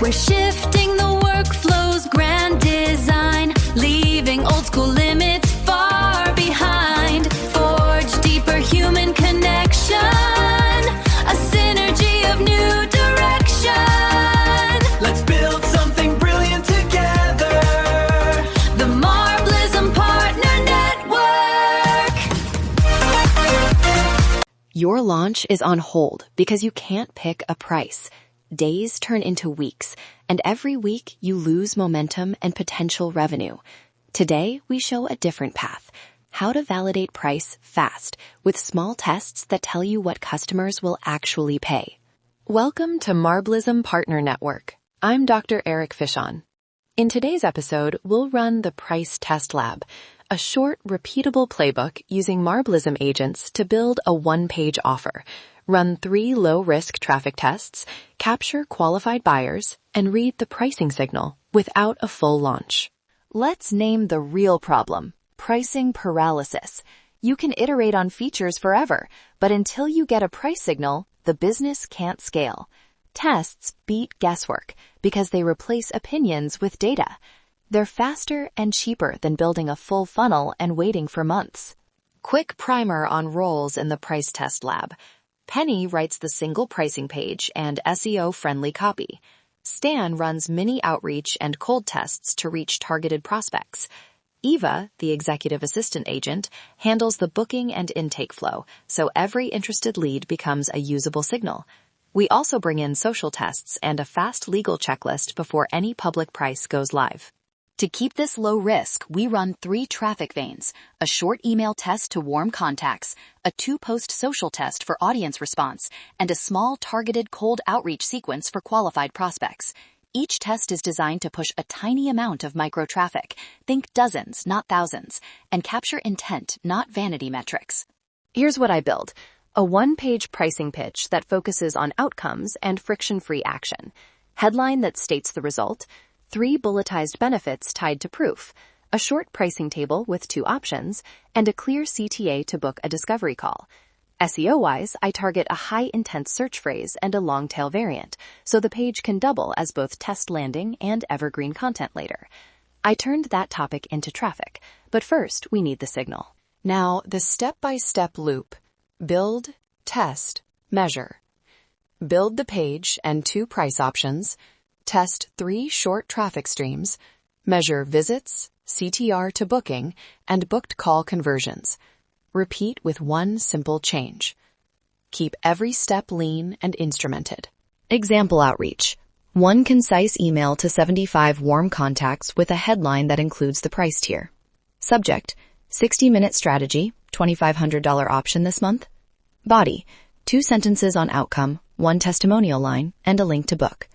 We're shifting the workflow's grand design, leaving old school limits far behind. Forge deeper human connection, a synergy of new direction. Let's build something brilliant together. The Marblism Partner Network. Your launch is on hold because you can't pick a price. Days turn into weeks, and every week you lose momentum and potential revenue. Today, we show a different path: how to validate price fast with small tests that tell you what customers will actually pay. Welcome to Marblism Partner Network. I'm Dr. Eric Fishon. In today's episode, we'll run the Price Test Lab, a short, repeatable playbook using Marblism agents to build a one-page offer, run 3 low-risk traffic tests, capture qualified buyers, and read the pricing signal without a full launch. Let's name the real problem: pricing paralysis. You can iterate on features forever, but until you get a price signal, the business can't scale. Tests beat guesswork because they replace opinions with data. They're faster and cheaper than building a full funnel and waiting for months. Quick primer on roles in the Price Test Lab. Penny writes the single pricing page and SEO-friendly copy. Stan runs mini outreach and cold tests to reach targeted prospects. Eva, the executive assistant agent, handles the booking and intake flow, so every interested lead becomes a usable signal. We also bring in social tests and a fast legal checklist before any public price goes live. To keep this low risk, we run 3 traffic veins: a short email test to warm contacts, a 2-post social test for audience response, and a small targeted cold outreach sequence for qualified prospects. Each test is designed to push a tiny amount of micro traffic, think dozens, not thousands, and capture intent, not vanity metrics. Here's what I build: a 1-page pricing pitch that focuses on outcomes and friction-free action, headline that states the result, 3 bulletized benefits tied to proof, a short pricing table with 2 options, and a clear CTA to book a discovery call. SEO-wise, I target a high-intent search phrase and a long-tail variant, so the page can double as both test landing and evergreen content later. I turned that topic into traffic, but first we need the signal. Now, the step-by-step loop: build, test, measure. Build the page and 2 price options. Test 3 short traffic streams, measure visits, CTR to booking, and booked call conversions. Repeat with 1 simple change. Keep every step lean and instrumented. Example outreach: 1 concise email to 75 warm contacts with a headline that includes the price tier. Subject: 60-minute strategy, $2,500 option this month. Body: 2 sentences on outcome, 1 testimonial line, and a link to book.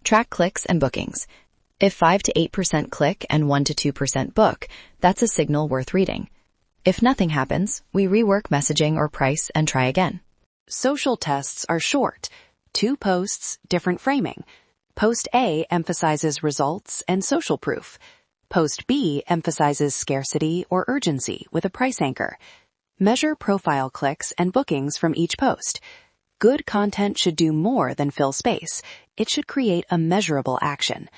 Track clicks and bookings. If 5 to 8% click and 1 to 2% book, that's a signal worth reading. If nothing happens, we rework messaging or price and try again. Social tests are short: 2 posts, different framing. Post A emphasizes results and social proof. Post B emphasizes scarcity or urgency with a price anchor. Measure profile clicks and bookings from each post. Good content should do more than fill space. It should create a measurable action.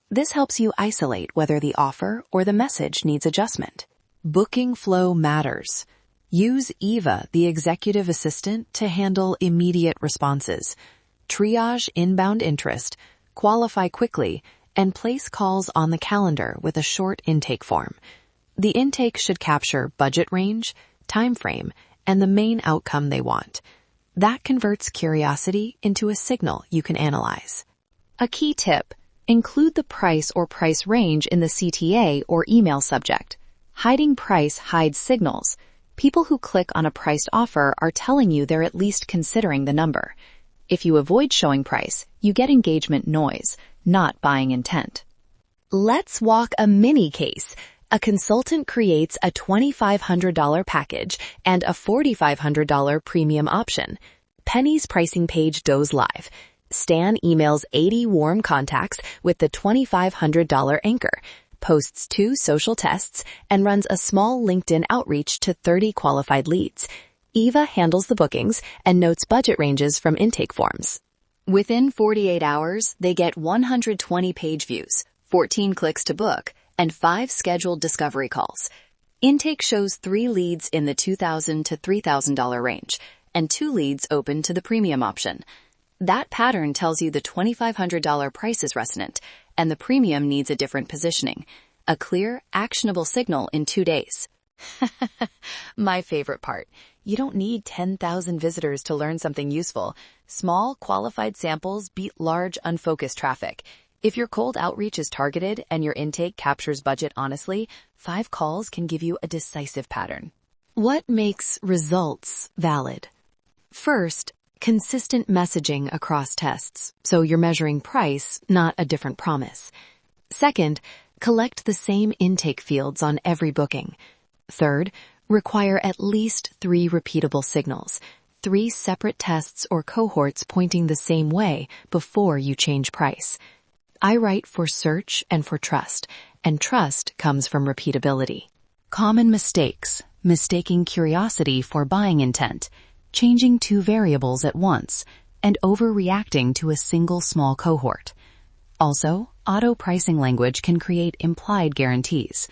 This helps you isolate whether the offer or the message needs adjustment. Booking flow matters. Use Eva, the executive assistant, to handle immediate responses. Triage inbound interest, qualify quickly, and place calls on the calendar with a short intake form. The intake should capture budget range, time frame, and the main outcome they want. That converts curiosity into a signal you can analyze. A key tip: include the price or price range in the CTA or email subject. Hiding price hides signals. People who click on a priced offer are telling you they're at least considering the number. If you avoid showing price, you get engagement noise, not buying intent. Let's walk a mini case. A consultant creates a $2,500 package and a $4,500 premium option. Penny's pricing page goes live. Stan emails 80 warm contacts with the $2,500 anchor, posts 2 social tests, and runs a small LinkedIn outreach to 30 qualified leads. Eva handles the bookings and notes budget ranges from intake forms. Within 48 hours, they get 120 page views, 14 clicks to book, and 5 scheduled discovery calls. Intake shows 3 leads in the $2,000 to $3,000 range, and 2 leads open to the premium option. That pattern tells you the $2,500 price is resonant, and the premium needs a different positioning. A clear, actionable signal in 2 days. My favorite part. You don't need 10,000 visitors to learn something useful. Small, qualified samples beat large, unfocused traffic. If your cold outreach is targeted and your intake captures budget honestly, 5 calls can give you a decisive pattern. What makes results valid? First, consistent messaging across tests, so you're measuring price, not a different promise. Second, collect the same intake fields on every booking. Third, require at least 3 repeatable signals, 3 separate tests or cohorts pointing the same way before you change price. I write for search and for trust, and trust comes from repeatability. Common mistakes: mistaking curiosity for buying intent, changing 2 variables at once, and overreacting to a single small cohort. Also, auto-pricing language can create implied guarantees.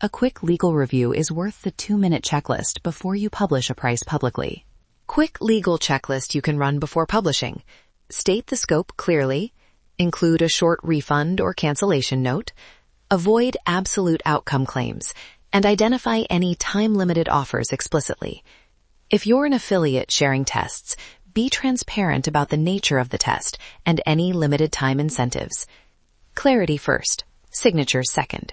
A quick legal review is worth the 2-minute checklist before you publish a price publicly. Quick legal checklist you can run before publishing. State the scope clearly. Include a short refund or cancellation note. Avoid absolute outcome claims. And identify any time-limited offers explicitly. If you're an affiliate sharing tests, be transparent about the nature of the test and any limited time incentives. Clarity first, signatures second.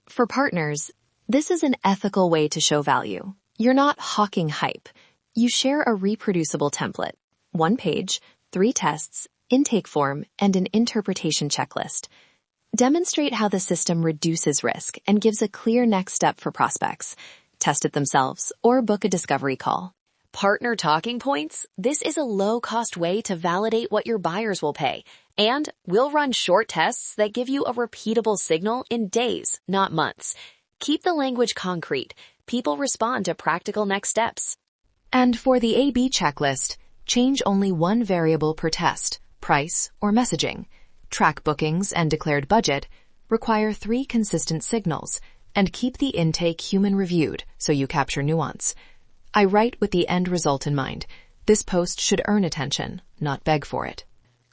For partners, this is an ethical way to show value. You're not hawking hype. You share a reproducible template, 1 page, 3 tests, intake form, and an interpretation checklist. Demonstrate how the system reduces risk and gives a clear next step for prospects. Test it themselves or book a discovery call. Partner talking points? This is a low-cost way to validate what your buyers will pay. And we'll run short tests that give you a repeatable signal in days, not months. Keep the language concrete. People respond to practical next steps. And for the A/B checklist, change only 1 variable per test, price or messaging. Track bookings and declared budget. Require 3 consistent signals. And keep the intake human-reviewed so you capture nuance. I write with the end result in mind. This post should earn attention, not beg for it.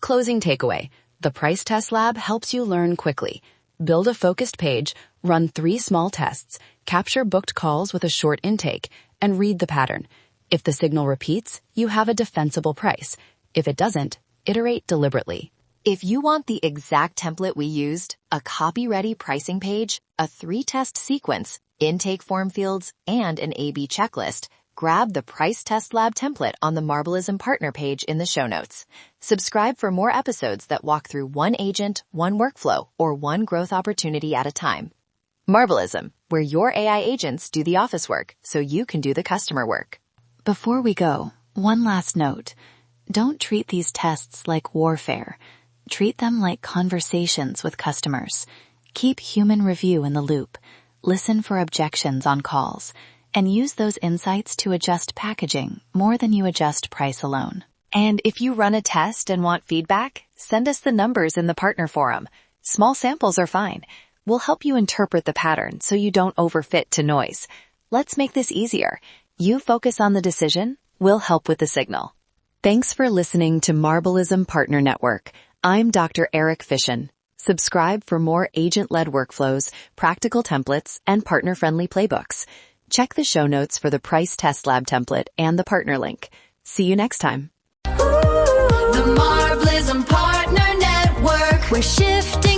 Closing takeaway. The Price Test Lab helps you learn quickly. Build a focused page, run 3 small tests, capture booked calls with a short intake, and read the pattern. If the signal repeats, you have a defensible price. If it doesn't, iterate deliberately. If you want the exact template we used, a copy-ready pricing page, a 3-test sequence, intake form fields, and an A/B checklist, grab the Price Test Lab template on the Marblism partner page in the show notes. Subscribe for more episodes that walk through 1 agent, 1 workflow, or 1 growth opportunity at a time. Marblism, where your AI agents do the office work so you can do the customer work. Before we go, one last note. Don't treat these tests like warfare. Treat them like conversations with customers. Keep human review in the loop. Listen for objections on calls. And use those insights to adjust packaging more than you adjust price alone. And if you run a test and want feedback, send us the numbers in the partner forum. Small samples are fine. We'll help you interpret the pattern so you don't overfit to noise. Let's make this easier. You focus on the decision, we'll help with the signal. Thanks for listening to Marblism Partner Network. I'm Dr. Eric Fishin. Subscribe for more agent-led workflows, practical templates, and partner-friendly playbooks. Check the show notes for the Price Test Lab template and the partner link. See you next time. The Marblism Partner Network. We're shifting